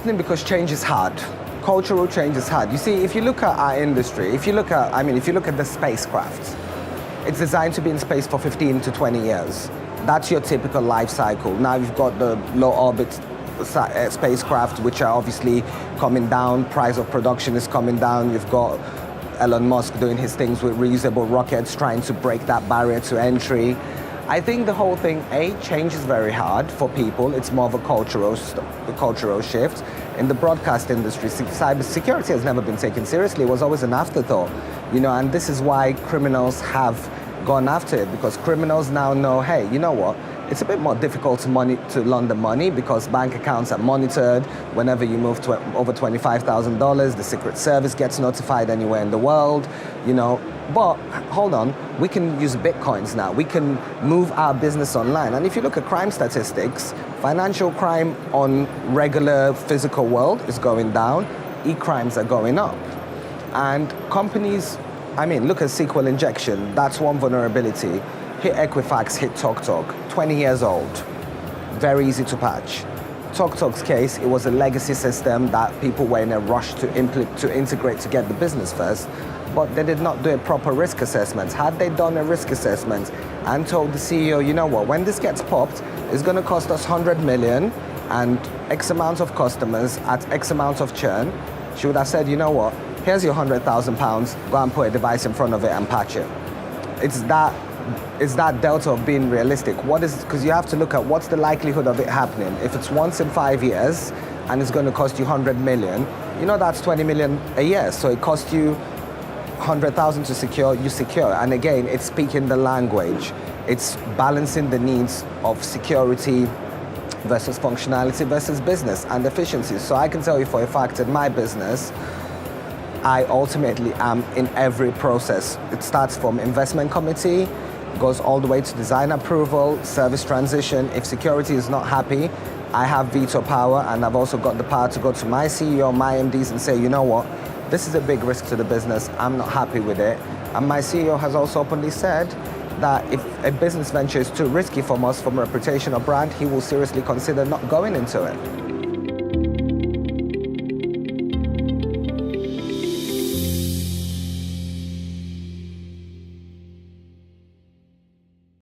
happening because change is hard. Cultural change is hard. You see, if you look at our industry, if you look at the spacecraft, it's designed to be in space for 15 to 20 years. That's your typical life cycle. Now you've got the low orbit spacecraft, which are obviously coming down. Price of production is coming down. You've got Elon Musk doing his things with reusable rockets, trying to break that barrier to entry. I think the whole thing, change is very hard for people. It's more of a cultural shift. In the broadcast industry, cybersecurity has never been taken seriously. It was always an afterthought, and this is why criminals have gone after it, because criminals now know, hey, you know what? It's a bit more difficult to launder money because bank accounts are monitored. Whenever you move to over $25,000, the Secret Service gets notified anywhere in the world, But hold on, we can use Bitcoins now. We can move our business online. And if you look at crime statistics, financial crime on regular physical world is going down. E-crimes are going up. And companies, look at SQL injection. That's one vulnerability. Hit Equifax, hit TalkTalk, 20 years old, very easy to patch. TalkTalk's case, it was a legacy system that people were in a rush to integrate to get the business first, but they did not do a proper risk assessment. Had they done a risk assessment and told the CEO, you know what, when this gets popped, it's going to cost us 100 million and X amount of customers at X amount of churn, she would have said, you know what, here's your £100,000, go and put a device in front of it and patch it. It's that delta of being realistic. Because you have to look at what's the likelihood of it happening. If it's once in 5 years and it's going to cost you 100 million, that's 20 million a year. So it costs you 100,000 to secure, you secure. And again, it's speaking the language. It's balancing the needs of security versus functionality versus business and efficiency. So I can tell you for a fact in my business, I ultimately am in every process. It starts from investment committee, goes all the way to design approval, service transition. If security is not happy, I have veto power, and I've also got the power to go to my CEO, my MDs, and say, you know what, this is a big risk to the business, I'm not happy with it. And my CEO has also openly said that if a business venture is too risky from us, from a reputation or brand, he will seriously consider not going into it.